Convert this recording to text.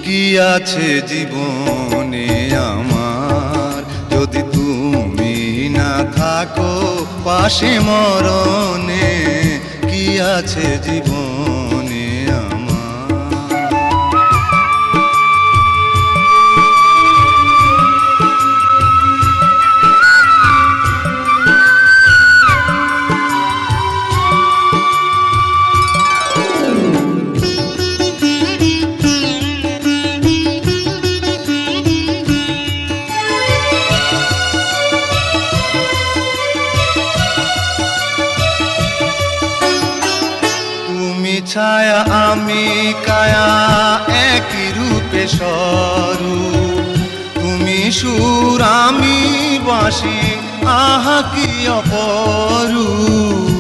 কি আছে জীবনে আমার, যদি তুমি না থাকো পাশে মরণে। কি আছে জীবনে আমার। ছায়া আমি কায়া একই রূপে স্বরূপ, তুমি সুর আমি বাঁশি, আহা কি অপরূপ।